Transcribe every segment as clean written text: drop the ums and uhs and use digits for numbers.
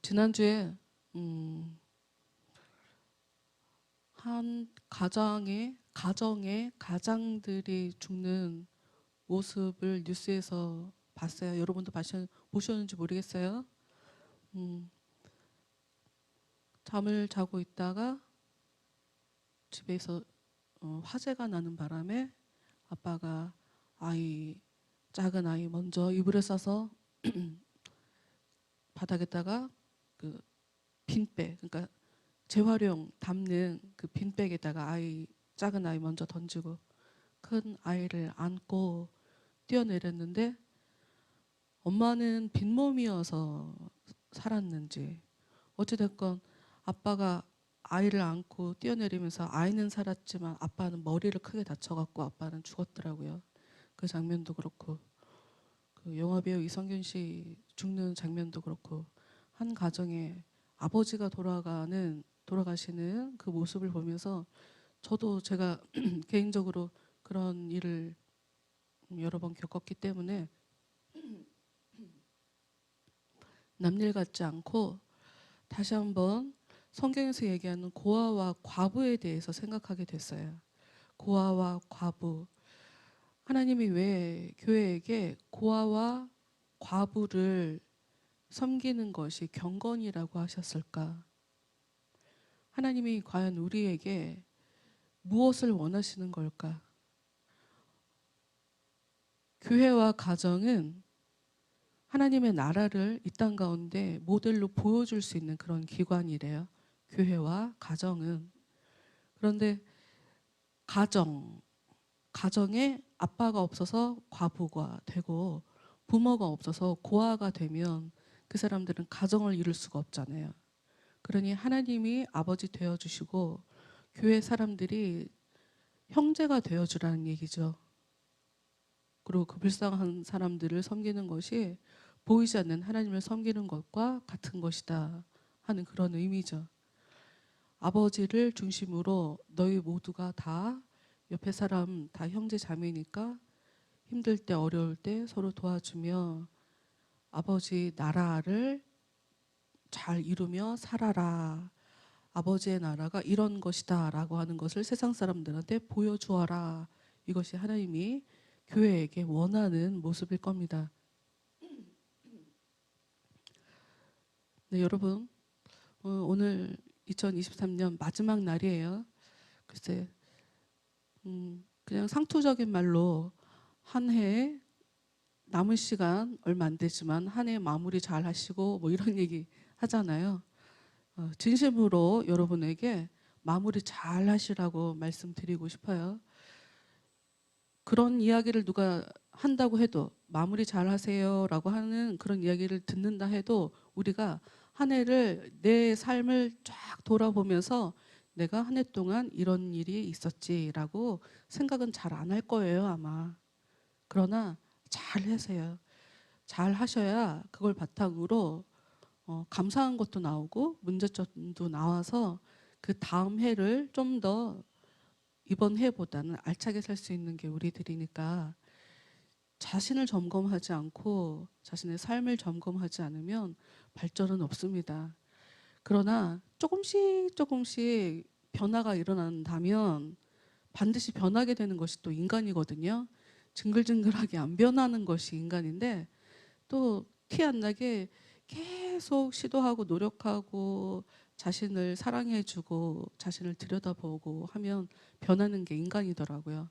지난주에 한 가정에 가장들이 죽는 모습을 뉴스에서 봤어요. 여러분도 보셨는지 모르겠어요. 음, 잠을 자고 있다가 집에서 화재가 나는 바람에 아빠가 작은 아이 먼저 이불을 싸서 바닥에다가 그 빈백, 그러니까 재활용 담는 그 빈백에다가 작은 아이 먼저 던지고 큰 아이를 안고 뛰어내렸는데, 엄마는 빈몸이어서 살았는지 어찌됐건 아빠가 아이를 안고 뛰어내리면서 아이는 살았지만 아빠는 머리를 크게 다쳐갖고 아빠는 죽었더라고요. 그 장면도 그렇고, 그 영화배우 이성균 씨 죽는 장면도 그렇고, 한 가정에 아버지가 돌아가시는 그 모습을 보면서 저도 제가 개인적으로 그런 일을 여러 번 겪었기 때문에 남일 같지 않고 다시 한번 성경에서 얘기하는 고아와 과부에 대해서 생각하게 됐어요. 고아와 과부. 하나님이 왜 교회에게 고아와 과부를 섬기는 것이 경건이라고 하셨을까? 하나님이 과연 우리에게 무엇을 원하시는 걸까? 교회와 가정은 하나님의 나라를 이 땅 가운데 모델로 보여줄 수 있는 그런 기관이래요. 교회와 가정은. 그런데 가정에 아빠가 없어서 과부가 되고 부모가 없어서 고아가 되면 그 사람들은 가정을 이룰 수가 없잖아요. 그러니 하나님이 아버지 되어주시고 교회 사람들이 형제가 되어주라는 얘기죠. 그리고 그 불쌍한 사람들을 섬기는 것이 보이지 않는 하나님을 섬기는 것과 같은 것이다 하는 그런 의미죠. 아버지를 중심으로 너희 모두가 다 옆에 사람 다 형제 자매니까 힘들 때 어려울 때 서로 도와주며 아버지 나라를 잘 이루며 살아라. 아버지의 나라가 이런 것이다 라고 하는 것을 세상 사람들한테 보여주어라. 이것이 하나님이 교회에게 원하는 모습일 겁니다. 네, 여러분, 오늘 2023년 마지막 날이에요. 글쎄, 그냥 상투적인 말로 한 해 남은 시간 얼마 안 되지만 한 해 마무리 잘 하시고 뭐 이런 얘기 하잖아요. 진심으로 여러분에게 마무리 잘 하시라고 말씀드리고 싶어요. 그런 이야기를 누가 한다고 해도, 마무리 잘 하세요 라고 하는 그런 이야기를 듣는다 해도 우리가 한 해를, 내 삶을 쫙 돌아보면서 내가 한 해 동안 이런 일이 있었지라고 생각은 잘 안 할 거예요, 아마. 그러나 잘 하세요. 잘 하셔야 그걸 바탕으로 감사한 것도 나오고 문제점도 나와서 그 다음 해를 좀 더 이번 해보다는 알차게 살 수 있는 게 우리들이니까, 자신을 점검하지 않고 자신의 삶을 점검하지 않으면 발전은 없습니다. 그러나 조금씩 변화가 일어난다면 반드시 변하게 되는 것이 또 인간이거든요. 징글징글하게 안 변하는 것이 인간인데, 또 티 안 나게 계속 시도하고 노력하고 자신을 사랑해주고 자신을 들여다보고 하면 변하는 게 인간이더라고요.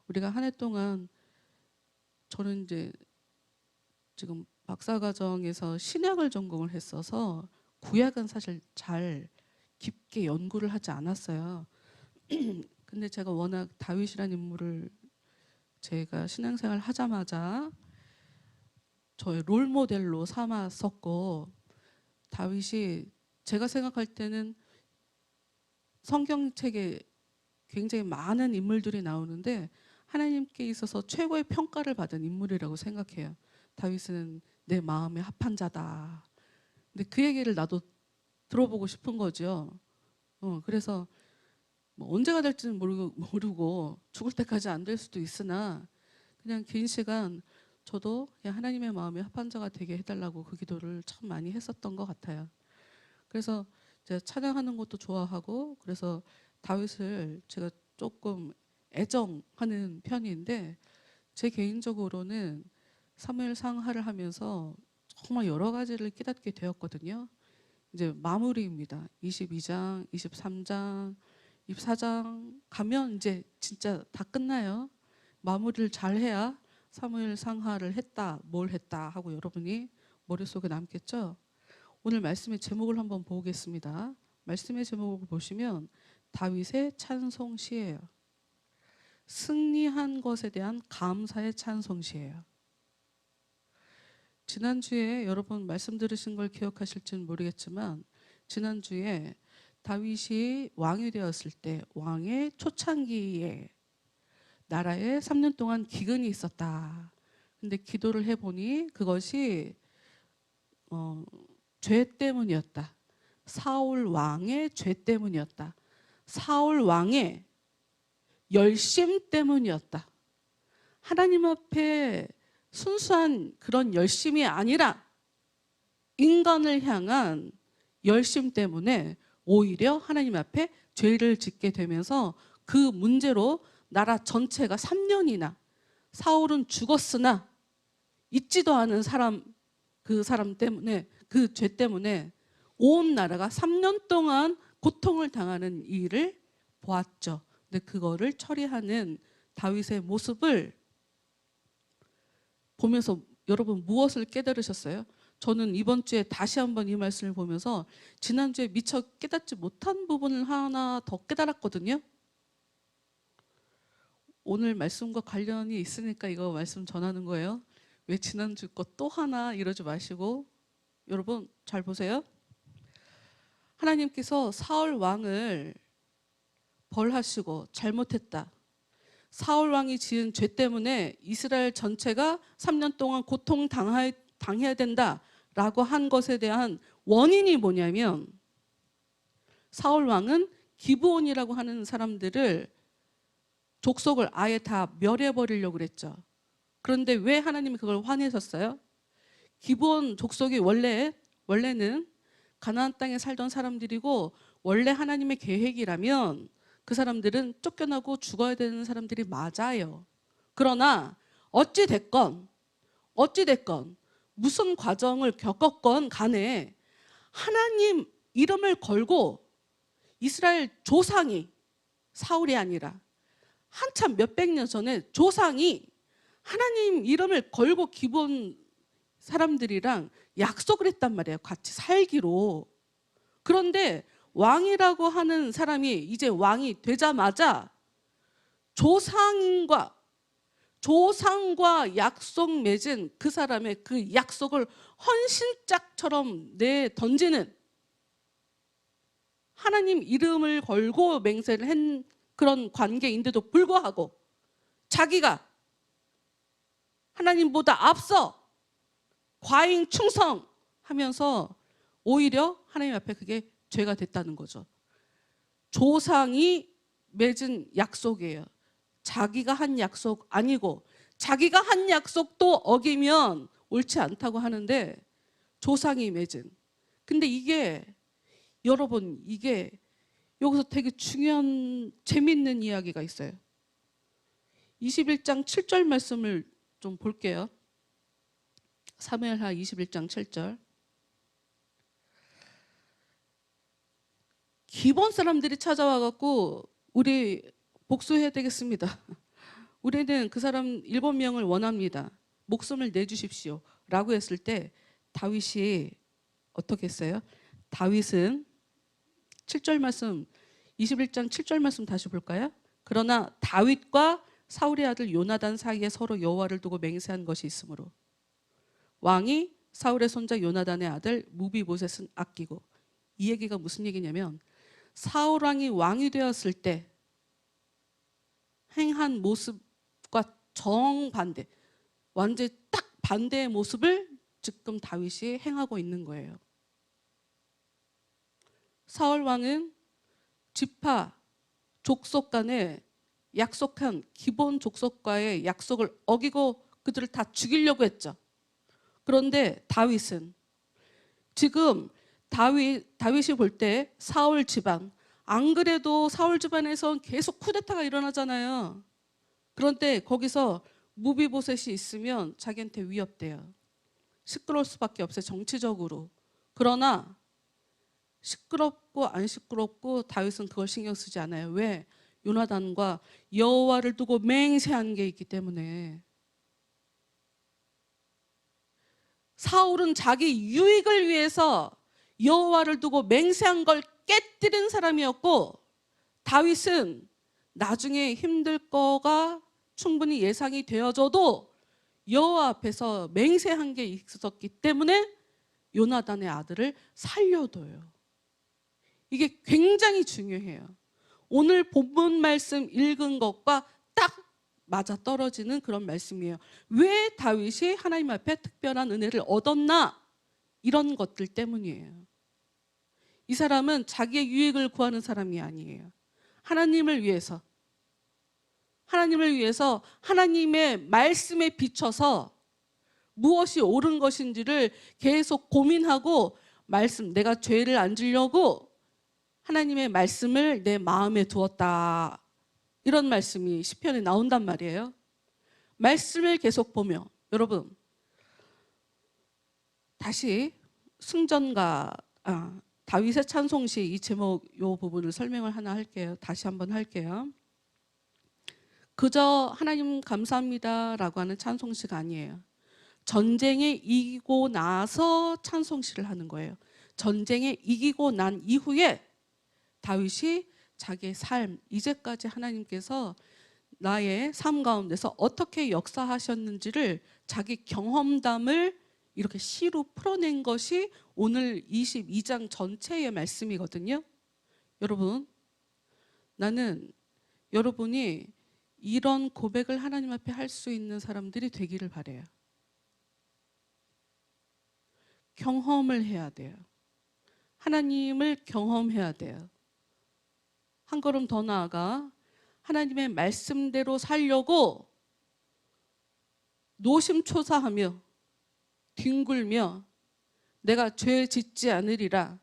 우리가 한 해 동안, 저는 이제 지금 박사과정에서 신약을 전공을 했어서 구약은 사실 잘 깊게 연구를 하지 않았어요. 근데 제가 워낙 다윗이라는 인물을 제가 신앙생활 하자마자 저의 롤 모델로 삼았었고, 다윗이 제가 생각할 때는 성경책에 굉장히 많은 인물들이 나오는데 하나님께 있어서 최고의 평가를 받은 인물이라고 생각해요. 다윗은 내 마음에 합한 자다. 근데 그 얘기를 나도 들어보고 싶은 거죠. 그래서 뭐 언제가 될지는 모르고 죽을 때까지 안 될 수도 있으나 그냥 긴 시간 저도 그냥 하나님의 마음에 합한 자가 되게 해달라고 그 기도를 참 많이 했었던 것 같아요. 그래서 제가 찬양하는 것도 좋아하고, 그래서 다윗을 제가 조금 애정하는 편인데, 제 개인적으로는 사무엘 상하를 하면서 정말 여러 가지를 깨닫게 되었거든요. 이제 마무리입니다. 22장, 23장, 24장 가면 이제 진짜 다 끝나요. 마무리를 잘 해야 사무엘 상하를 했다, 뭘 했다 하고 여러분이 머릿속에 남겠죠. 오늘 말씀의 제목을 한번 보겠습니다. 말씀의 제목을 보시면 다윗의 찬송시예요. 승리한 것에 대한 감사의 찬송시예요. 지난주에 여러분 말씀 들으신 걸 기억하실지는 모르겠지만, 지난주에 다윗이 왕이 되었을 때 왕의 초창기에 나라에 3년 동안 기근이 있었다. 근데 기도를 해보니 그것이 죄 때문이었다. 사울 왕의 죄 때문이었다. 사울 왕의 열심 때문이었다. 하나님 앞에 순수한 그런 열심이 아니라 인간을 향한 열심 때문에 오히려 하나님 앞에 죄를 짓게 되면서 그 문제로 나라 전체가 3년이나, 사울은 죽었으나 잊지도 않은 사람, 그 사람 때문에, 그 죄 때문에 온 나라가 3년 동안 고통을 당하는 일을 보았죠. 근데 그거를 처리하는 다윗의 모습을 보면서 여러분 무엇을 깨달으셨어요? 저는 이번 주에 다시 한번 이 말씀을 보면서 지난주에 미처 깨닫지 못한 부분을 하나 더 깨달았거든요. 오늘 말씀과 관련이 있으니까 이거 말씀 전하는 거예요. 왜 지난주 거 또 하나 이러지 마시고, 여러분 잘 보세요. 하나님께서 사울 왕을 벌하시고 잘못했다. 사울 왕이 지은 죄 때문에 이스라엘 전체가 3년 동안 고통당해야 된다라고 한 것에 대한 원인이 뭐냐면, 사울 왕은 기브온이라고 하는 사람들을, 족속을 아예 다 멸해버리려고 그랬죠. 그런데 왜 하나님이 그걸 화내셨어요? 기브온 족속이 원래는 가나안 땅에 살던 사람들이고, 원래 하나님의 계획이라면 그 사람들은 쫓겨나고 죽어야 되는 사람들이 맞아요. 그러나 어찌됐건 무슨 과정을 겪었건 간에 하나님 이름을 걸고 이스라엘 조상이, 사울이 아니라 한참 몇백 년 전에 조상이 하나님 이름을 걸고 기본 사람들이랑 약속을 했단 말이에요. 같이 살기로. 그런데 왕이라고 하는 사람이 이제 왕이 되자마자 조상과 약속 맺은 그 사람의 그 약속을 헌신짝처럼 내던지는, 하나님 이름을 걸고 맹세를 한 그런 관계인데도 불구하고 자기가 하나님보다 앞서 과잉 충성하면서 오히려 하나님 앞에 그게 죄가 됐다는 거죠. 조상이 맺은 약속이에요. 자기가 한 약속 아니고, 자기가 한 약속도 어기면 옳지 않다고 하는데 조상이 맺은. 근데 이게 여러분, 이게 여기서 되게 중요한 재밌는 이야기가 있어요. 21장 7절 말씀을 좀 볼게요. 사무엘하 21장 7절. 기본 사람들이 찾아와 갖고 우리 복수해야 되겠습니다. 우리는 그 사람 7명을 원합니다. 목숨을 내주십시오 라고 했을 때 다윗이 어떻게 했어요? 다윗은 7절 말씀, 21장 7절 말씀 다시 볼까요? 그러나 다윗과 사울의 아들 요나단 사이에 서로 여호와를 두고 맹세한 것이 있으므로 왕이 사울의 손자 요나단의 아들 무비보셋은 아끼고. 이 얘기가 무슨 얘기냐면, 사울 왕이 왕이 되었을 때 행한 모습과 정반대, 완전히 딱 반대의 모습을 지금 다윗이 행하고 있는 거예요. 사울 왕은 지파 족속 간에 약속한 기본 족속과의 약속을 어기고 그들을 다 죽이려고 했죠. 그런데 다윗은 지금 다윗이 볼 때 사울 집안, 안 그래도 사울 집안에서 계속 쿠데타가 일어나잖아요. 그런데 거기서 무비보셋이 있으면 자기한테 위협돼요. 시끄러울 수밖에 없어요, 정치적으로. 그러나 시끄럽고 안 시끄럽고 다윗은 그걸 신경 쓰지 않아요. 왜? 요나단과 여호와를 두고 맹세한 게 있기 때문에. 사울은 자기 유익을 위해서 여호와를 두고 맹세한 걸 깨뜨린 사람이었고, 다윗은 나중에 힘들 거가 충분히 예상이 되어져도 여호와 앞에서 맹세한 게 있었기 때문에 요나단의 아들을 살려둬요. 이게 굉장히 중요해요. 오늘 본문 말씀 읽은 것과 딱 맞아떨어지는 그런 말씀이에요. 왜 다윗이 하나님 앞에 특별한 은혜를 얻었나? 이런 것들 때문이에요. 이 사람은 자기의 유익을 구하는 사람이 아니에요. 하나님을 위해서 하나님의 말씀에 비춰서 무엇이 옳은 것인지를 계속 고민하고 내가 죄를 안 지려고 하나님의 말씀을 내 마음에 두었다. 이런 말씀이 시편에 나온단 말이에요. 말씀을 계속 보며, 여러분 다시 다윗의 찬송시 이 제목 요 부분을 설명을 하나 할게요. 다시 한번 할게요. 그저 하나님 감사합니다라고 하는 찬송시가 아니에요. 전쟁에 이기고 나서 찬송시를 하는 거예요. 전쟁에 이기고 난 이후에 다윗이 자기의 삶, 이제까지 하나님께서 나의 삶 가운데서 어떻게 역사하셨는지를 자기 경험담을 이렇게 시로 풀어낸 것이 오늘 22장 전체의 말씀이거든요. 여러분, 나는 여러분이 이런 고백을 하나님 앞에 할 수 있는 사람들이 되기를 바라요. 경험을 해야 돼요. 하나님을 경험해야 돼요. 한 걸음 더 나아가 하나님의 말씀대로 살려고 노심초사하며 뒹굴며 내가 죄 짓지 않으리라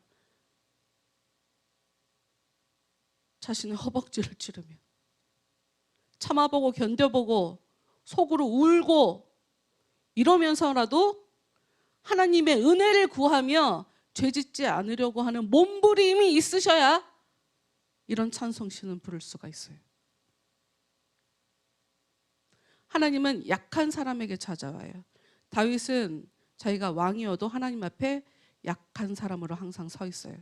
자신의 허벅지를 찌르며 참아보고 견뎌보고 속으로 울고 이러면서라도 하나님의 은혜를 구하며 죄 짓지 않으려고 하는 몸부림이 있으셔야 이런 찬송시는 부를 수가 있어요. 하나님은 약한 사람에게 찾아와요. 다윗은 자기가 왕이어도 하나님 앞에 약한 사람으로 항상 서 있어요.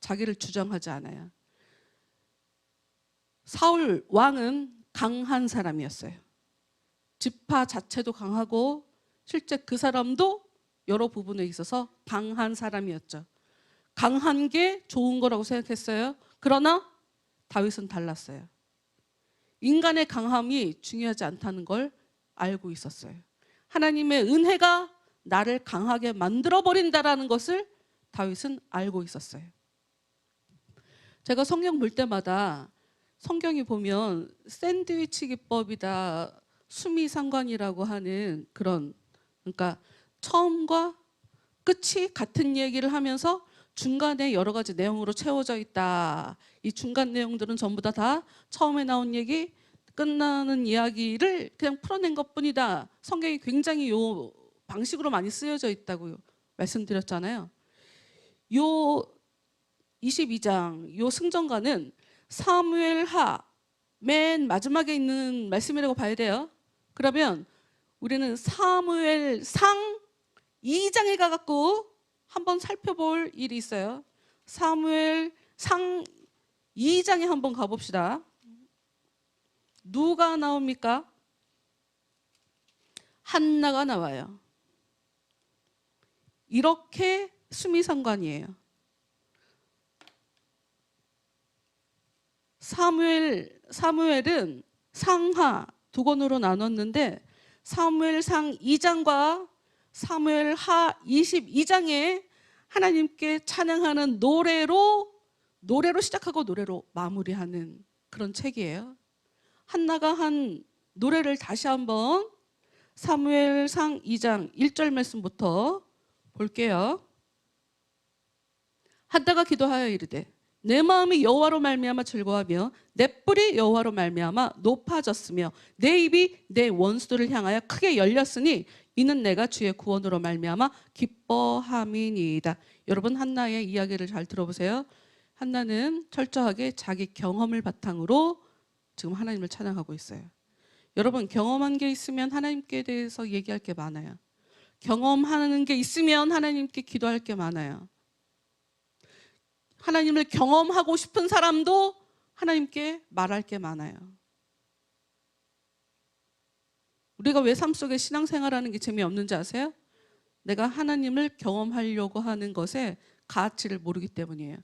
자기를 주장하지 않아요. 사울 왕은 강한 사람이었어요. 지파 자체도 강하고 실제 그 사람도 여러 부분에 있어서 강한 사람이었죠. 강한 게 좋은 거라고 생각했어요. 그러나 다윗은 달랐어요. 인간의 강함이 중요하지 않다는 걸 알고 있었어요. 하나님의 은혜가 나를 강하게 만들어버린다는 것을 다윗은 알고 있었어요. 제가 성경 볼 때마다 성경이 보면 샌드위치 기법이다, 수미상관이라고 하는 그러니까 처음과 끝이 같은 얘기를 하면서 중간에 여러 가지 내용으로 채워져 있다. 이 중간 내용들은 전부 다 처음에 나온 얘기, 끝나는 이야기를 그냥 풀어낸 것뿐이다. 성경이 굉장히 요 방식으로 많이 쓰여져 있다고 말씀드렸잖아요. 요 22장 요 승전가는 사무엘하 맨 마지막에 있는 말씀이라고 봐야 돼요. 그러면 우리는 사무엘상 2장에 가갖고 한번 살펴볼 일이 있어요. 사무엘상 2장에 한번 가봅시다. 누가 나옵니까? 한나가 나와요. 이렇게 수미상관이에요. 사무엘은 상하 두 권으로 나눴는데 사무엘상 2장과 사무엘하 22장에 하나님께 찬양하는 노래로 시작하고 노래로 마무리하는 그런 책이에요. 한나가 한 노래를 다시 한번 사무엘상 2장 1절 말씀부터 볼게요. 한나가 기도하여 이르되 내 마음이 여호와로 말미암아 즐거워하며 내 뿔이 여호와로 말미암아 높아졌으며 내 입이 내 원수들을 향하여 크게 열렸으니 이는 내가 주의 구원으로 말미암아 기뻐함이니이다. 여러분, 한나의 이야기를 잘 들어보세요. 한나는 철저하게 자기 경험을 바탕으로 지금 하나님을 찬양하고 있어요. 여러분, 경험한 게 있으면 하나님께 대해서 얘기할 게 많아요. 경험하는 게 있으면 하나님께 기도할 게 많아요. 하나님을 경험하고 싶은 사람도 하나님께 말할 게 많아요. 우리가 왜 삶 속에 신앙생활하는 게 재미없는지 아세요? 내가 하나님을 경험하려고 하는 것의 가치를 모르기 때문이에요.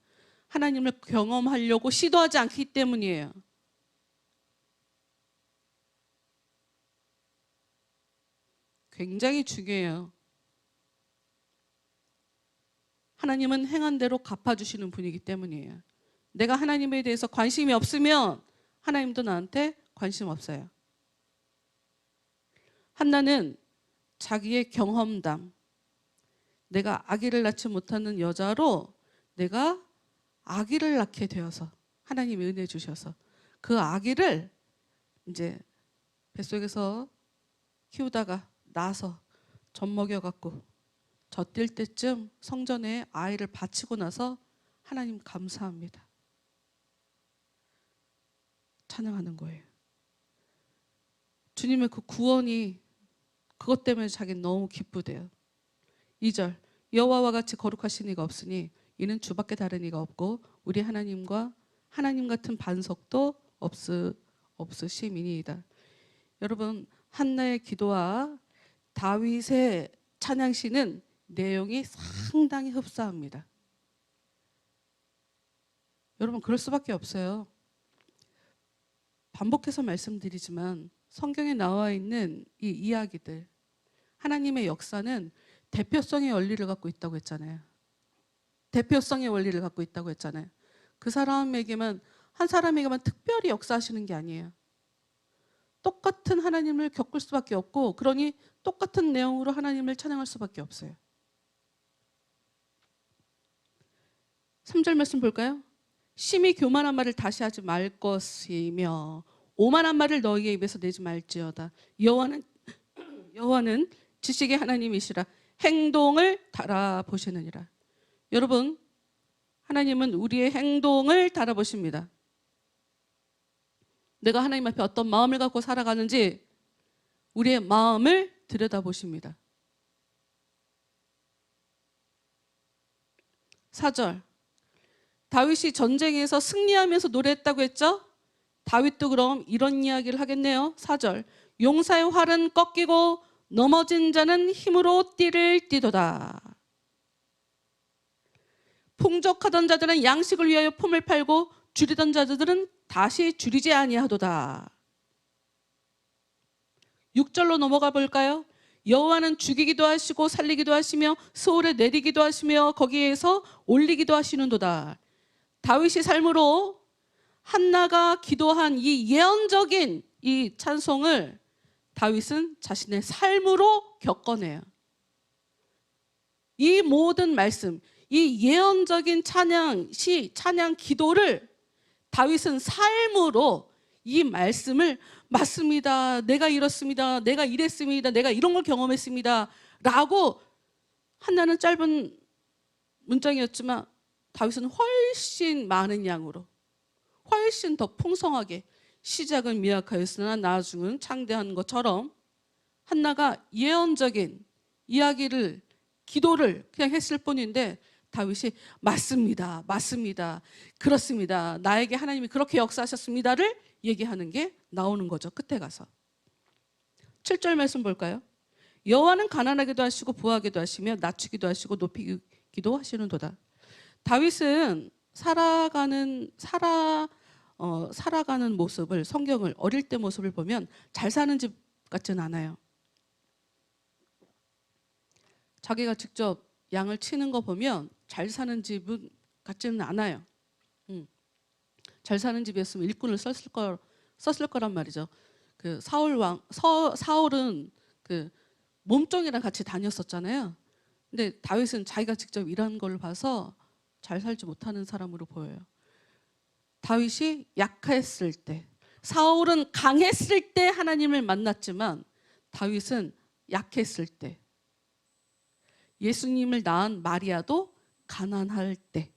하나님을 경험하려고 시도하지 않기 때문이에요. 굉장히 중요해요. 하나님은 행한 대로 갚아주시는 분이기 때문이에요. 내가 하나님에 대해서 관심이 없으면 하나님도 나한테 관심 없어요. 한나는 자기의 경험담, 내가 아기를 낳지 못하는 여자로 내가 아기를 낳게 되어서 하나님이 은혜 주셔서 그 아기를 이제 뱃속에서 키우다가 나서 젖 먹여갖고 젖뛸 때쯤 성전에 아이를 바치고 나서 하나님 감사합니다. 찬양하는 거예요. 주님의 그 구원이 그것 때문에 자기는 너무 기쁘대요. 2절 여호와와 같이 거룩하신 이가 없으니 이는 주밖에 다른 이가 없고 우리 하나님과 하나님 같은 반석도 없으심이니이다. 여러분, 한나의 기도와 다윗의 찬양시는 내용이 상당히 흡사합니다. 여러분, 그럴 수밖에 없어요. 반복해서 말씀드리지만 성경에 나와 있는 이 이야기들, 하나님의 역사는 대표성의 원리를 갖고 있다고 했잖아요. 대표성의 원리를 갖고 있다고 했잖아요. 그 사람에게만, 한 사람에게만 특별히 역사하시는 게 아니에요. 똑같은 하나님을 겪을 수밖에 없고, 그러니 똑같은 내용으로 하나님을 찬양할 수밖에 없어요. 3절 말씀 볼까요? 심히 교만한 말을 다시 하지 말 것이며 오만한 말을 너희의 입에서 내지 말지어다. 여호와는 지식의 하나님이시라 행동을 달아보시느니라. 여러분, 하나님은 우리의 행동을 달아보십니다. 내가 하나님 앞에 어떤 마음을 갖고 살아가는지 우리의 마음을 들여다보십니다. 4절 다윗이 전쟁에서 승리하면서 노래했다고 했죠? 다윗도 그럼 이런 이야기를 하겠네요. 4절 용사의 활은 꺾이고 넘어진 자는 힘으로 띠를 띠도다. 풍족하던 자들은 양식을 위하여 품을 팔고 줄이던 자들은 다시 줄이지 아니하도다. 6절로 넘어가 볼까요? 여호와는 죽이기도 하시고 살리기도 하시며 스올에 내리기도 하시며 거기에서 올리기도 하시는도다. 다윗의 삶으로 한나가 기도한 이 예언적인 이 찬송을 다윗은 자신의 삶으로 겪어내요. 이 모든 말씀, 이 예언적인 찬양, 찬양 기도를 다윗은 삶으로 이 말씀을 맞습니다. 내가 이렇습니다. 내가 이랬습니다. 내가 이런 걸 경험했습니다. 라고 한나는 짧은 문장이었지만 다윗은 훨씬 많은 양으로 훨씬 더 풍성하게 시작은 미약하였으나 나중은 창대한 것처럼 한나가 예언적인 이야기를 기도를 그냥 했을 뿐인데 다윗이 맞습니다. 맞습니다. 그렇습니다. 나에게 하나님이 그렇게 역사하셨습니다를 얘기하는 게 나오는 거죠. 끝에 가서 7절 말씀 볼까요? 여호와는 가난하기도 하시고 부하기도 하시며 낮추기도 하시고 높이기도 하시는도다. 다윗은 살아가는 모습을, 성경을 어릴 때 모습을 보면 잘 사는 집 같지는 않아요. 자기가 직접 양을 치는 거 보면 잘 사는 집은 같지는 않아요. 잘 사는 집이었으면 일꾼을 썼을 거란 말이죠. 그 사울은 그 몸종이랑 같이 다녔었잖아요. 근데 다윗은 자기가 직접 일한 걸 봐서 잘 살지 못하는 사람으로 보여요. 다윗이 약했을 때, 사울은 강했을 때 하나님을 만났지만 다윗은 약했을 때, 예수님을 낳은 마리아도 가난할 때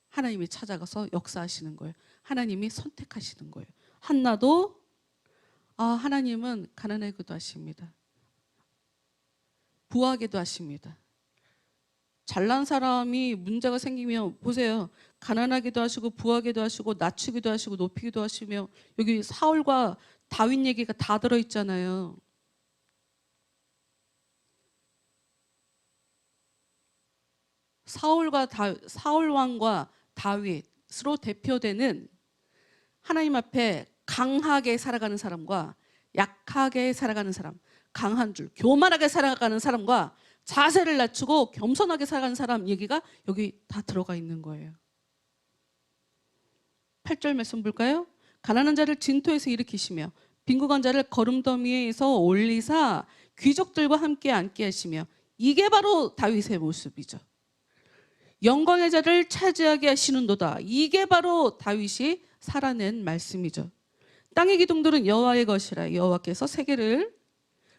하나님이 찾아가서 역사하시는 거예요. 하나님이 선택하시는 거예요. 한나도 하나님은 가난하기도 하십니다. 부하게도 하십니다. 잘난 사람이 문제가 생기면 보세요. 가난하기도 하시고 부하게도 하시고 낮추기도 하시고 높이기도 하시며, 여기 사울과 다윗 얘기가 다 들어있잖아요. 사울 왕과 다윗으로 대표되는 하나님 앞에 강하게 살아가는 사람과 약하게 살아가는 사람, 강한 줄, 교만하게 살아가는 사람과 자세를 낮추고 겸손하게 살아가는 사람 얘기가 여기 다 들어가 있는 거예요. 8절 말씀 볼까요? 가난한 자를 진토에서 일으키시며 빈궁한 자를 거름더미에서 올리사 귀족들과 함께 앉게 하시며, 이게 바로 다윗의 모습이죠. 영광의 자를 차지하게 하시는도다. 이게 바로 다윗이 살아낸 말씀이죠. 땅의 기둥들은 여호와의 것이라. 여호와께서 세계를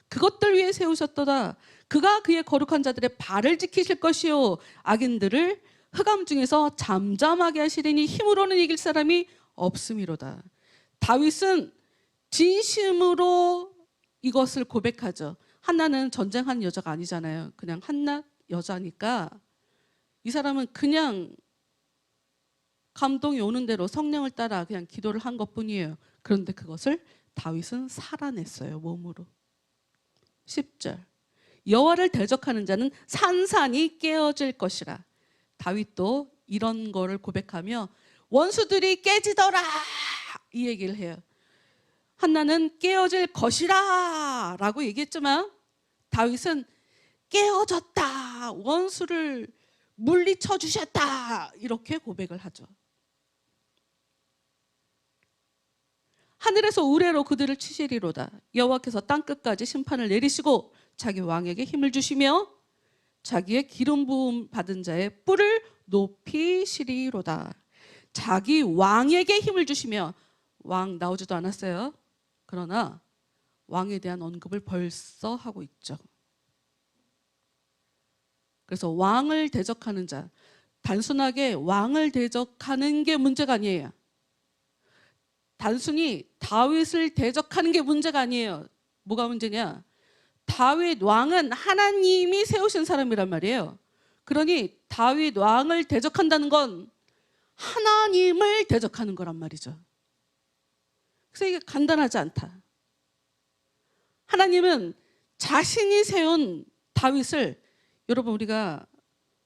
그것들 위해 세우셨도다. 그가 그의 거룩한 자들의 발을 지키실 것이요 악인들을 흑암 중에서 잠잠하게 하시리니 힘으로는 이길 사람이 없음이로다. 다윗은 진심으로 이것을 고백하죠. 한나는 전쟁한 여자가 아니잖아요. 그냥 한낱 여자니까 이 사람은 그냥 감동이 오는 대로 성령을 따라 그냥 기도를 한 것뿐이에요. 그런데 그것을 다윗은 살아냈어요, 몸으로. 10절, 여호와를 대적하는 자는 산산이 깨어질 것이라. 다윗도 이런 거를 고백하며 원수들이 깨지더라 이 얘기를 해요. 한나는 깨어질 것이라 라고 얘기했지만 다윗은 깨어졌다, 원수를 물리쳐 주셨다, 이렇게 고백을 하죠. 하늘에서 우레로 그들을 치시리로다. 여호와께서 땅끝까지 심판을 내리시고 자기 왕에게 힘을 주시며 자기의 기름 부음 받은 자의 뿔을 높이시리로다. 자기 왕에게 힘을 주시며, 왕 나오지도 않았어요. 그러나 왕에 대한 언급을 벌써 하고 있죠. 그래서 왕을 대적하는 자, 단순하게 왕을 대적하는 게 문제가 아니에요. 단순히 다윗을 대적하는 게 문제가 아니에요. 뭐가 문제냐? 다윗 왕은 하나님이 세우신 사람이란 말이에요. 그러니 다윗 왕을 대적한다는 건 하나님을 대적하는 거란 말이죠. 그래서 이게 간단하지 않다. 하나님은 자신이 세운 다윗을, 여러분 우리가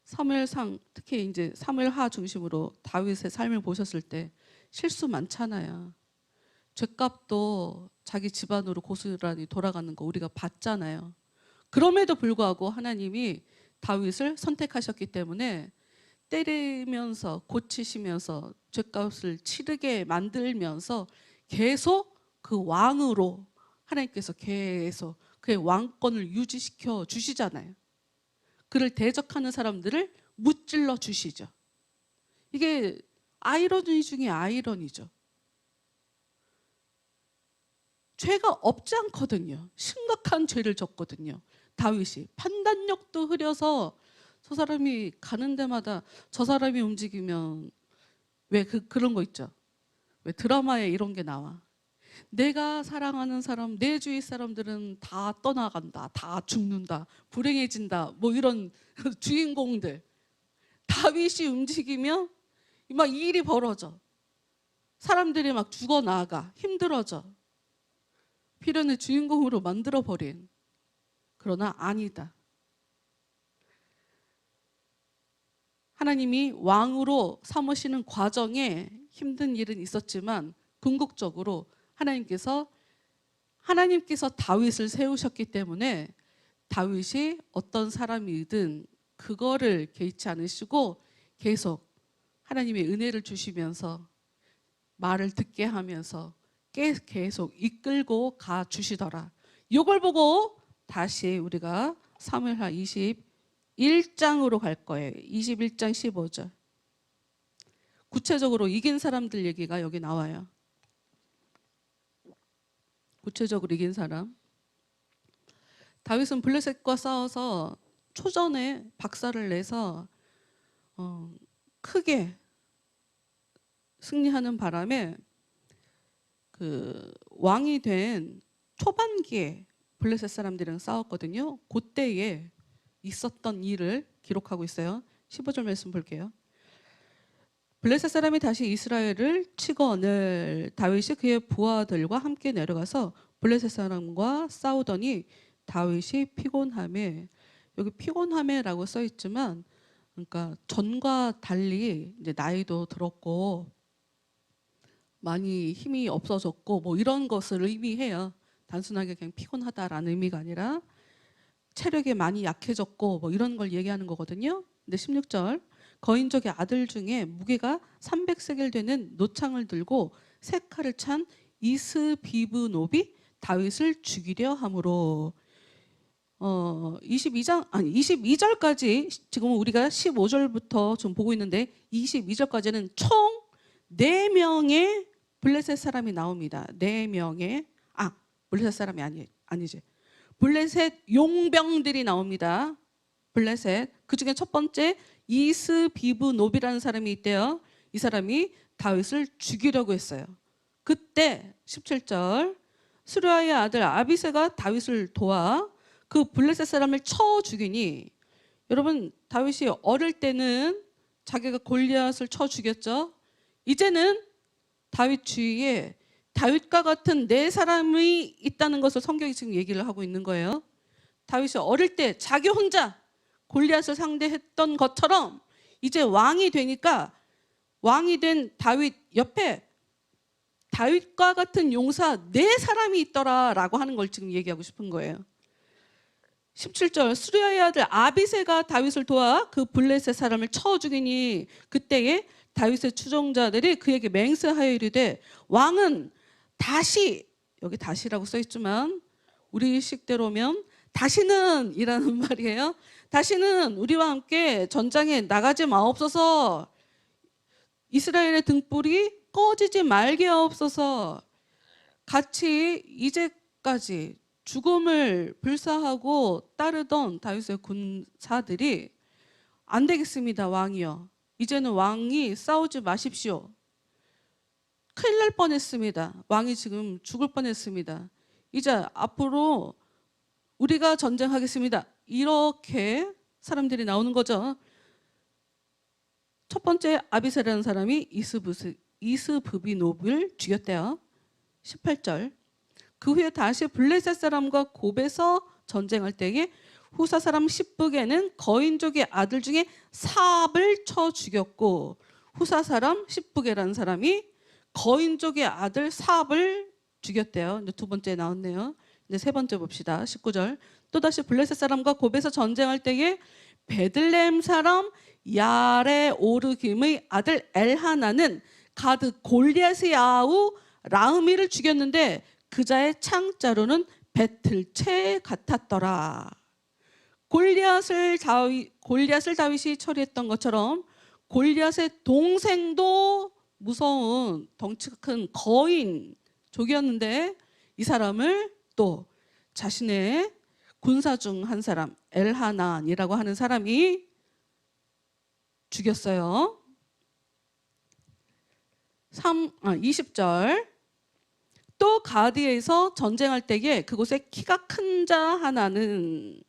사무엘상, 특히 이제 사무엘하 중심으로 다윗의 삶을 보셨을 때 실수 많잖아요. 죄값도 자기 집안으로 고스란히 돌아가는 거 우리가 봤잖아요. 그럼에도 불구하고 하나님이 다윗을 선택하셨기 때문에 때리면서 고치시면서 죄값을 치르게 만들면서 계속 그 왕으로 하나님께서 계속 그의 왕권을 유지시켜 주시잖아요. 그를 대적하는 사람들을 무찔러 주시죠. 이게 아이러니 중에 아이러니죠. 죄가 없지 않거든요. 심각한 죄를 졌거든요. 다윗이 판단력도 흐려서 저 사람이 가는 데마다 저 사람이 움직이면 왜 그런 거 있죠. 왜 드라마에 이런 게 나와. 내가 사랑하는 사람, 내 주위 사람들은 다 떠나간다, 다 죽는다, 불행해진다, 뭐 이런 주인공들. 다윗이 움직이면 막 일이 벌어져. 사람들이 막 죽어나가, 힘들어져. 필연의 주인공으로 만들어버린. 그러나 아니다. 하나님이 왕으로 삼으시는 과정에 힘든 일은 있었지만 궁극적으로 하나님께서 다윗을 세우셨기 때문에 다윗이 어떤 사람이든 그거를 개의치 않으시고 계속 하나님의 은혜를 주시면서 말을 듣게 하면서 계속 이끌고 가 주시더라. 이걸 보고 다시 우리가 사무엘하 21장으로 갈 거예요. 21장 15절. 구체적으로 이긴 사람들 얘기가 여기 나와요. 구체적으로 이긴 사람. 다윗은 블레셋과 싸워서 초전에 박살을 내서 크게 승리하는 바람에 그 왕이 된 초반기에 블레셋 사람들이랑 싸웠거든요. 그때에 있었던 일을 기록하고 있어요. 15절 말씀 볼게요. 블레셋 사람이 다시 이스라엘을 치거늘 다윗이 그의 부하들과 함께 내려가서 블레셋 사람과 싸우더니 다윗이 피곤함에, 여기 피곤함에라고 써 있지만 그러니까 전과 달리 이제 나이도 들었고 많이 힘이 없어졌고 뭐 이런 것을 의미해요. 단순하게 그냥 피곤하다라는 의미가 아니라 체력이 많이 약해졌고 뭐 이런 걸 얘기하는 거거든요. 근데 16절 거인족의 아들 중에 무게가 300세겔 되는 노창을 들고 세 칼을 찬 이스비브노비 다윗을 죽이려 함으로 22절까지 지금 우리가 15절부터 좀 보고 있는데 22절까지는 총 4명의 블레셋 사람이 나옵니다. 4명의 블레셋 사람이 아니지. 블레셋 용병들이 나옵니다. 블레셋. 그중에 첫 번째 이스비브노비라는 사람이 있대요. 이 사람이 다윗을 죽이려고 했어요. 그때 17절 수르야의 아들 아비새가 다윗을 도와 그 블레셋 사람을 쳐 죽이니, 여러분 다윗이 어릴 때는 자기가 골리앗을 쳐 죽였죠. 이제는 다윗 주위에 다윗과 같은 4사람이 있다는 것을 성경이 지금 얘기를 하고 있는 거예요. 다윗이 어릴 때 자기 혼자 골리앗을 상대했던 것처럼 이제 왕이 되니까 왕이 된 다윗 옆에 다윗과 같은 용사 4사람이 있더라라고 하는 걸 지금 얘기하고 싶은 거예요. 17절 수르야의 아들 아비새가 다윗을 도와 그 블레셋 사람을 쳐 죽이니 그때에 다윗의 추종자들이 그에게 맹세하여 이르되 왕은 다시, 여기 다시라고 써 있지만 우리 식대로면 다시는 이라는 말이에요. 다시는 우리와 함께 전장에 나가지 마옵소서. 이스라엘의 등불이 꺼지지 말게 하옵소서. 같이 이제까지 죽음을 불사하고 따르던 다윗의 군사들이 안 되겠습니다 왕이여, 이제는 왕이 싸우지 마십시오. 큰일 날 뻔했습니다. 왕이 지금 죽을 뻔했습니다. 이제 앞으로 우리가 전쟁하겠습니다. 이렇게 사람들이 나오는 거죠. 첫 번째 아비새라는 사람이 이스브비노브를 죽였대요. 18절 그 후에 다시 블레셋 사람과 곱에서 전쟁할 때에 후사 사람 십북에는 거인족의 아들 중에 삽을 쳐 죽였고, 후사 사람 십북에라는 사람이 거인족의 아들 삽을 죽였대요. 이제 두 번째 나왔네요. 이제 세 번째 봅시다. 19절 또다시 블레셋 사람과 곱에서 전쟁할 때에 베들레헴 사람 야레오르김의 아들 엘하나는 가드 골리앗의 아우 라흐미를 죽였는데 그자의 창자로는 배틀채 같았더라. 골리앗을 다윗이 처리했던 것처럼 골리앗의 동생도 무서운 덩치가 큰 거인족이었는데 이 사람을 또 자신의 군사 중 한 사람 엘하난이라고 하는 사람이 죽였어요. 20절 또 가드에서 전쟁할 때에 그곳에 키가 큰 자 하나는,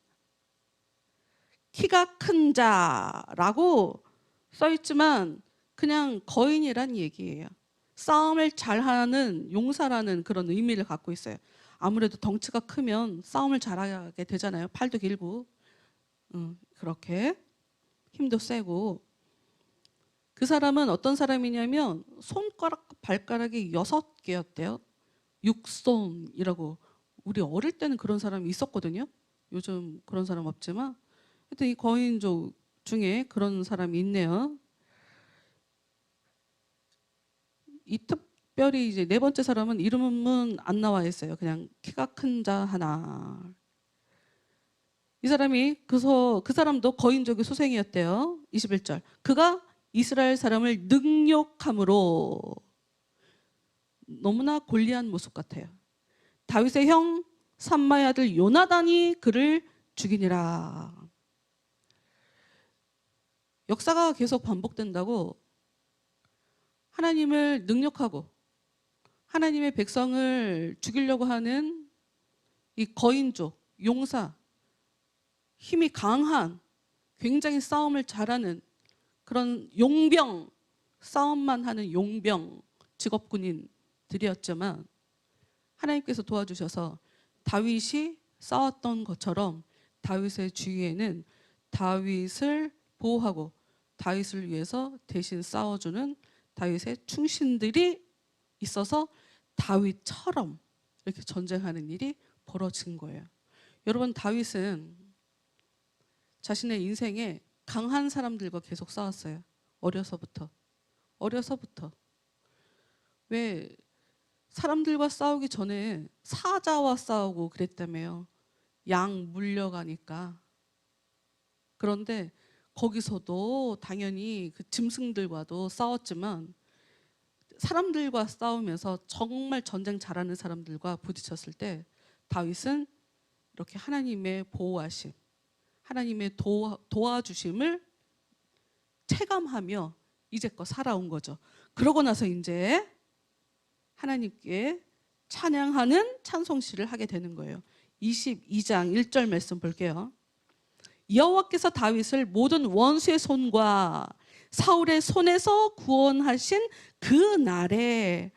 키가 큰 자라고 써있지만 그냥 거인이란 얘기예요. 싸움을 잘하는 용사라는 그런 의미를 갖고 있어요. 아무래도 덩치가 크면 싸움을 잘하게 되잖아요. 팔도 길고 그렇게 힘도 세고. 그 사람은 어떤 사람이냐면 손가락 발가락이 6개였대요. 육손이라고. 우리 어릴 때는 그런 사람이 있었거든요. 요즘 그런 사람 없지만 하여튼 이 거인족 중에 그런 사람이 있네요. 특별히 이제 네 번째 사람은 이름은 안 나와 있어요. 그냥 키가 큰 자 하나. 이 사람이 그 사람도 거인족의 소생이었대요. 21절. 그가 이스라엘 사람을 능욕함으로. 너무나 골리앗 모습 같아요. 다윗의 형 삼마의 아들 요나단이 그를 죽이니라. 역사가 계속 반복된다고 하나님을 능욕하고 하나님의 백성을 죽이려고 하는 이 거인족, 용사, 힘이 강한, 굉장히 싸움을 잘하는 그런 용병, 싸움만 하는 용병 직업군인들이었지만 하나님께서 도와주셔서 다윗이 싸웠던 것처럼 다윗의 주위에는 다윗을 보호하고 다윗을 위해서 대신 싸워주는 다윗의 충신들이 있어서 다윗처럼 이렇게 전쟁하는 일이 벌어진 거예요. 여러분, 다윗은 자신의 인생에 강한 사람들과 계속 싸웠어요. 어려서부터. 왜 사람들과 싸우기 전에 사자와 싸우고 그랬다며요. 양 물려가니까. 그런데 거기서도 당연히 그 짐승들과도 싸웠지만 사람들과 싸우면서 정말 전쟁 잘하는 사람들과 부딪혔을 때 다윗은 이렇게 하나님의 보호하심, 하나님의 도와주심을 체감하며 이제껏 살아온 거죠. 그러고 나서 이제 하나님께 찬양하는 찬송시를 하게 되는 거예요. 22장 1절 말씀 볼게요. 여호와께서 다윗을 모든 원수의 손과 사울의 손에서 구원하신 그 날에,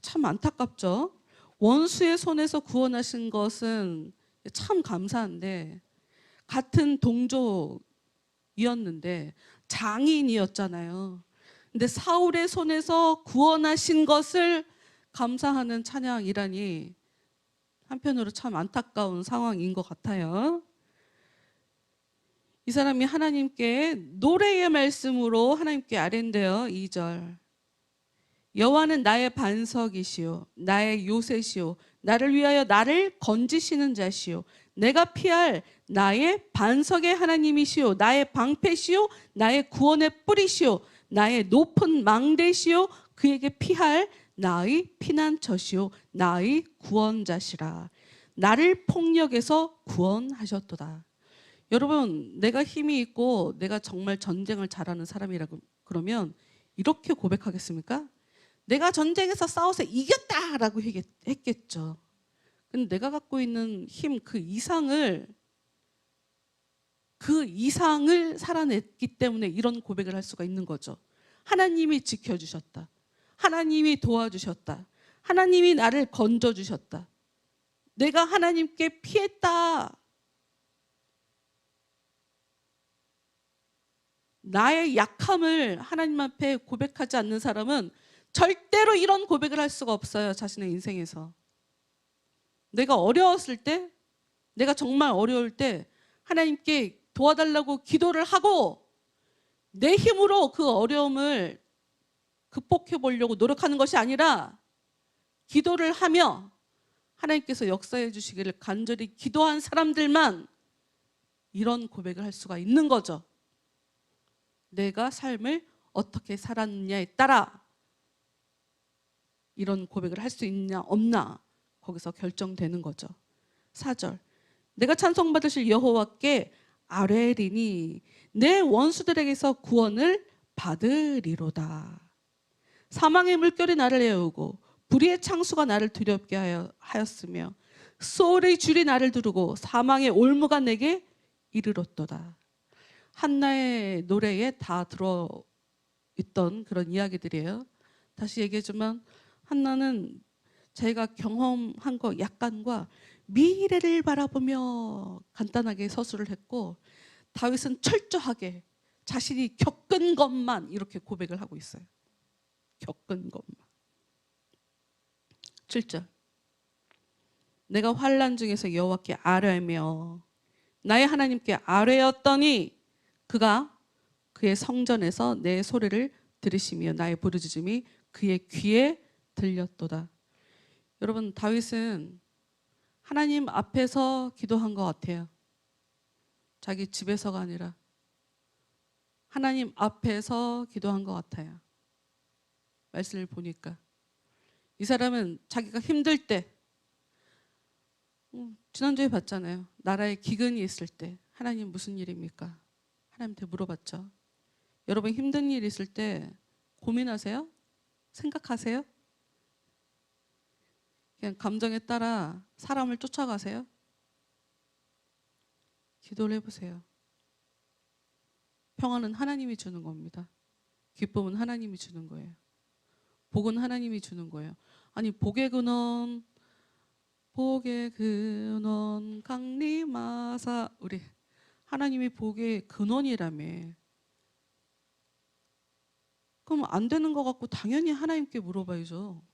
참 안타깝죠. 원수의 손에서 구원하신 것은 참 감사한데 같은 동족이었는데 장인이었잖아요. 근데 사울의 손에서 구원하신 것을 감사하는 찬양이라니 한편으로 참 안타까운 상황인 것 같아요. 이 사람이 하나님께 노래의 말씀으로 하나님께 아뢰는데요. 2절. 여호와는 나의 반석이시오 나의 요새시오 나를 위하여 나를 건지시는 자시오 내가 피할 나의 반석의 하나님이시오 나의 방패시오 나의 구원의 뿌리시오 나의 높은 망대시오 그에게 피할 나의 피난처시오 나의 구원자시라. 나를 폭력에서 구원하셨도다. 여러분, 내가 힘이 있고 내가 정말 전쟁을 잘하는 사람이라고 그러면 이렇게 고백하겠습니까? 내가 전쟁에서 싸워서 이겼다라고 했겠죠. 근데 내가 갖고 있는 힘 그 이상을 살아냈기 때문에 이런 고백을 할 수가 있는 거죠. 하나님이 지켜주셨다. 하나님이 도와주셨다. 하나님이 나를 건져주셨다. 내가 하나님께 피했다. 나의 약함을 하나님 앞에 고백하지 않는 사람은 절대로 이런 고백을 할 수가 없어요. 자신의 인생에서. 내가 어려웠을 때, 내가 정말 어려울 때 하나님께 도와달라고 기도를 하고 내 힘으로 그 어려움을 극복해 보려고 노력하는 것이 아니라 기도를 하며 하나님께서 역사해 주시기를 간절히 기도한 사람들만 이런 고백을 할 수가 있는 거죠. 내가 삶을 어떻게 살았느냐에 따라 이런 고백을 할 수 있냐 없나 거기서 결정되는 거죠. 4절. 내가 찬송받으실 여호와께 아뢰리니 내 원수들에게서 구원을 받으리로다. 사망의 물결이 나를 애우고 불의의 창수가 나를 두렵게 하였으며 소울의 줄이 나를 두르고 사망의 올무가 내게 이르렀도다. 한나의 노래에 다 들어있던 그런 이야기들이에요. 다시 얘기하지만 한나는 자기가 경험한 거 약간과 미래를 바라보며 간단하게 서술을 했고 다윗은 철저하게 자신이 겪은 것만 이렇게 고백을 하고 있어요. 겪은 것만. 7절. 내가 환난 중에서 여호와께 아뢰며 나의 하나님께 아뢰었더니 그가 그의 성전에서 내 소리를 들으시며 나의 부르짖음이 그의 귀에 들렸도다. 여러분, 다윗은 하나님 앞에서 기도한 것 같아요. 자기 집에서가 아니라 하나님 앞에서 기도한 것 같아요. 말씀을 보니까 이 사람은 자기가 힘들 때, 지난주에 봤잖아요. 나라에 기근이 있을 때 하나님 무슨 일입니까? 하나님한테 물어봤죠. 여러분 힘든 일 있을 때 고민하세요? 생각하세요? 그냥 감정에 따라 사람을 쫓아가세요? 기도를 해보세요. 평안은 하나님이 주는 겁니다. 기쁨은 하나님이 주는 거예요. 복은 하나님이 주는 거예요. 아니 복의 근원 강림하사, 우리 하나님이 복의 근원이라며. 그럼 안 되는 것 같고 당연히 하나님께 물어봐야죠.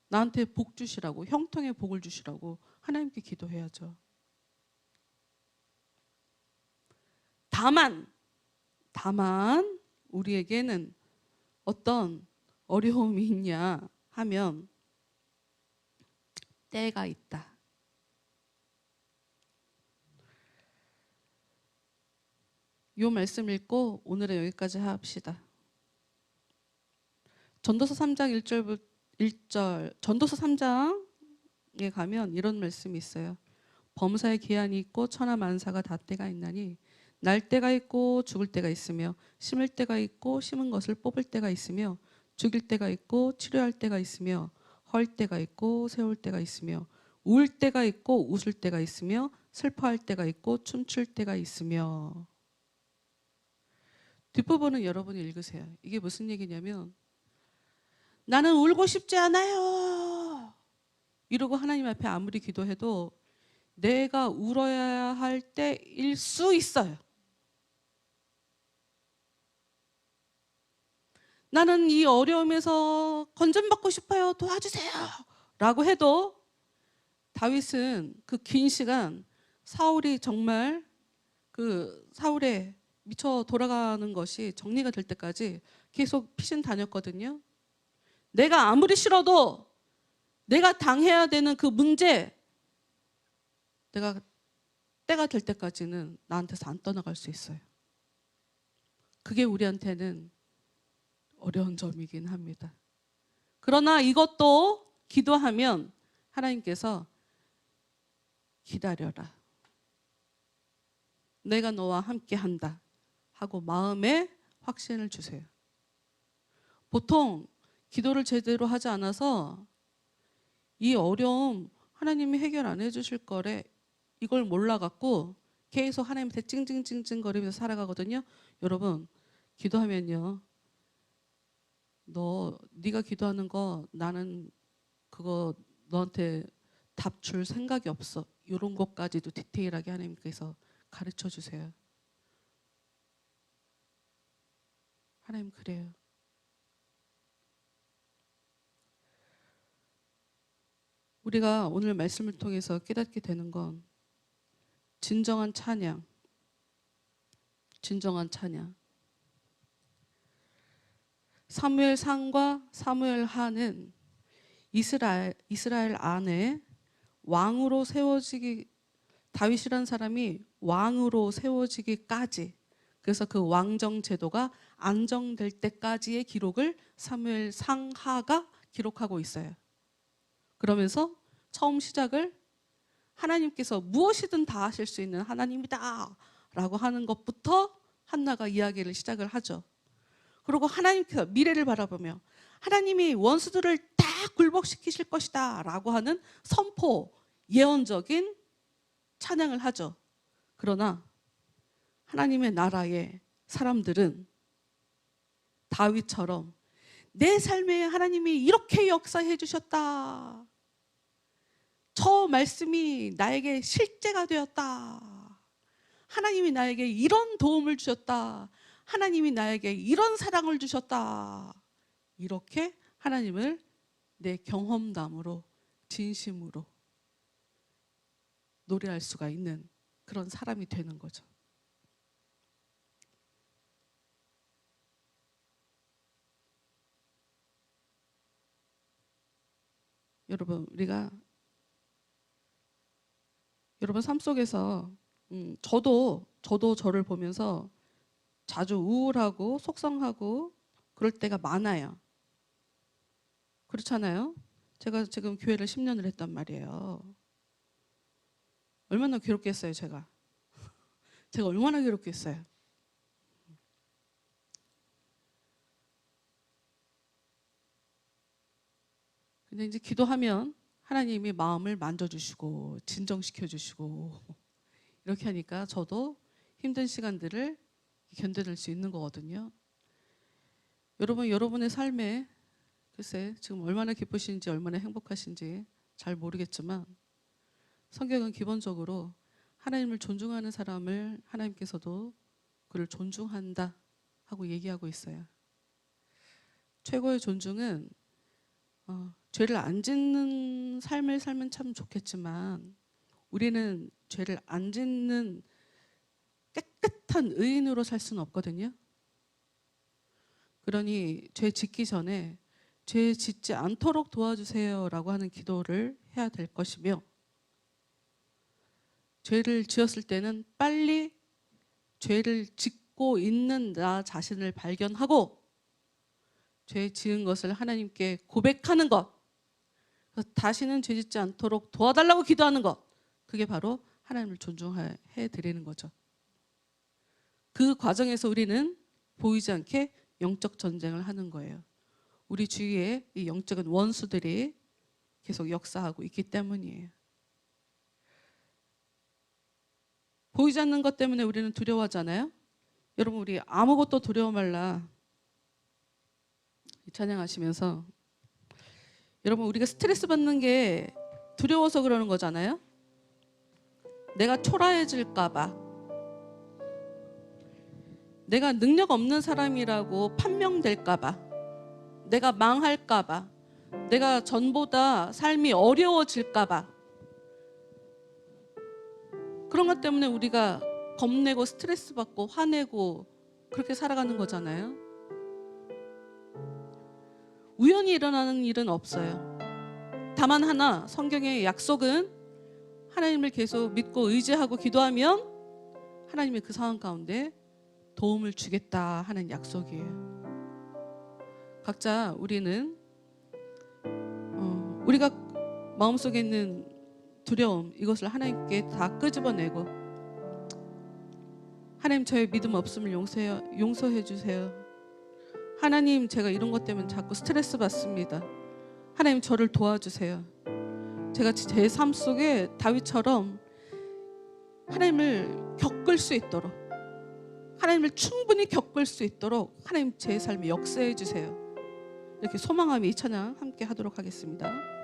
나한테 복 주시라고, 형통의 복을 주시라고 하나님께 기도해야죠. 다만 우리에게는 어떤 어려움이 있냐 하면 때가 있다. 이 말씀 읽고 오늘은 여기까지 합시다. 전도서 3장 1절, 전도서 3장에 가면 이런 말씀이 있어요. 범사의 기한이 있고 천하 만사가 다 때가 있나니 날 때가 있고 죽을 때가 있으며 심을 때가 있고 심은 것을 뽑을 때가 있으며 죽일 때가 있고 치료할 때가 있으며 헐 때가 있고 세울 때가 있으며 울 때가 있고 웃을 때가 있으며 슬퍼할 때가 있고 춤출 때가 있으며. 뒷부분은 여러분이 읽으세요. 이게 무슨 얘기냐면 나는 울고 싶지 않아요 이러고 하나님 앞에 아무리 기도해도 내가 울어야 할 때일 수 있어요. 나는 이 어려움에서 건전받고 싶어요. 도와주세요. 라고 해도 다윗은 그 긴 시간 사울이 정말 그 사울에 미쳐 돌아가는 것이 정리가 될 때까지 계속 피신 다녔거든요. 내가 아무리 싫어도 내가 당해야 되는 그 문제, 내가 때가 될 때까지는 나한테서 안 떠나갈 수 있어요. 그게 우리한테는 어려운 점이긴 합니다. 그러나 이것도 기도하면 하나님께서 기다려라, 내가 너와 함께 한다 하고 마음에 확신을 주세요. 보통 기도를 제대로 하지 않아서 이 어려움 하나님이 해결 안 해주실 거래 이걸 몰라갖고 계속 하나님한테 찡찡찡찡거리면서 살아가거든요. 여러분 기도하면요, 네가 기도하는 거 나는 그거 너한테 답 줄 생각이 없어. 이런 것까지도 디테일하게 하나님께서 가르쳐 주세요. 하나님 그래요. 우리가 오늘 말씀을 통해서 깨닫게 되는 건 진정한 찬양. 사무엘 상과 사무엘 하는 이스라엘 안에 왕으로 세워지기, 다윗이라는 사람이 왕으로 세워지기까지, 그래서 그 왕정 제도가 안정될 때까지의 기록을 사무엘 상하가 기록하고 있어요. 그러면서 처음 시작을 하나님께서 무엇이든 다 하실 수 있는 하나님이다 라고 하는 것부터 한나가 이야기를 시작을 하죠. 그리고 하나님께서 미래를 바라보며 하나님이 원수들을 다 굴복시키실 것이다 라고 하는 선포, 예언적인 찬양을 하죠. 그러나 하나님의 나라의 사람들은 다윗처럼 내 삶에 하나님이 이렇게 역사해 주셨다, 저 말씀이 나에게 실제가 되었다, 하나님이 나에게 이런 도움을 주셨다, 하나님이 나에게 이런 사랑을 주셨다, 이렇게 하나님을 내 경험담으로 진심으로 노래할 수가 있는 그런 사람이 되는 거죠. 여러분 우리가 여러분 삶 속에서 저도 저를 보면서 자주 우울하고 속상하고 그럴 때가 많아요. 그렇잖아요? 제가 지금 교회를 10년을 했단 말이에요. 얼마나 괴롭겠어요, 제가. 제가 얼마나 괴롭겠어요. 근데 이제 기도하면 하나님이 마음을 만져주시고 진정시켜주시고 이렇게 하니까 저도 힘든 시간들을 견뎌낼 수 있는 거거든요. 여러분, 여러분의 삶에 글쎄 지금 얼마나 기쁘신지 얼마나 행복하신지 잘 모르겠지만 성경은 기본적으로 하나님을 존중하는 사람을 하나님께서도 그를 존중한다 하고 얘기하고 있어요. 최고의 존중은 죄를 안 짓는 삶을 살면 참 좋겠지만 우리는 죄를 안 짓는 깨끗한 의인으로 살 수는 없거든요. 그러니 죄 짓기 전에 죄 짓지 않도록 도와주세요라고 하는 기도를 해야 될 것이며, 죄를 지었을 때는 빨리 죄를 짓고 있는 나 자신을 발견하고 죄 지은 것을 하나님께 고백하는 것, 다시는 죄 짓지 않도록 도와달라고 기도하는 것, 그게 바로 하나님을 존중해 드리는 거죠. 그 과정에서 우리는 보이지 않게 영적 전쟁을 하는 거예요. 우리 주위에 이 영적인 원수들이 계속 역사하고 있기 때문이에요. 보이지 않는 것 때문에 우리는 두려워하잖아요. 여러분, 우리 아무것도 두려워 말라 찬양하시면서, 여러분 우리가 스트레스 받는 게 두려워서 그러는 거잖아요. 내가 초라해질까 봐, 내가 능력 없는 사람이라고 판명될까 봐, 내가 망할까 봐, 내가 전보다 삶이 어려워질까 봐, 그런 것 때문에 우리가 겁내고 스트레스 받고 화내고 그렇게 살아가는 거잖아요. 우연히 일어나는 일은 없어요. 다만 하나, 성경의 약속은 하나님을 계속 믿고 의지하고 기도하면 하나님이 그 상황 가운데 도움을 주겠다 하는 약속이에요. 각자 우리는 우리가 마음속에 있는 두려움, 이것을 하나님께 다 끄집어내고, 하나님 저의 믿음 없음을 용서해 주세요. 하나님 제가 이런 것 때문에 자꾸 스트레스 받습니다. 하나님 저를 도와주세요. 제가 제 삶 속에 다윗처럼 하나님을 겪을 수 있도록, 하나님을 충분히 겪을 수 있도록 하나님 제 삶에 역사해 주세요. 이렇게 소망하며 이 찬양 함께 하도록 하겠습니다.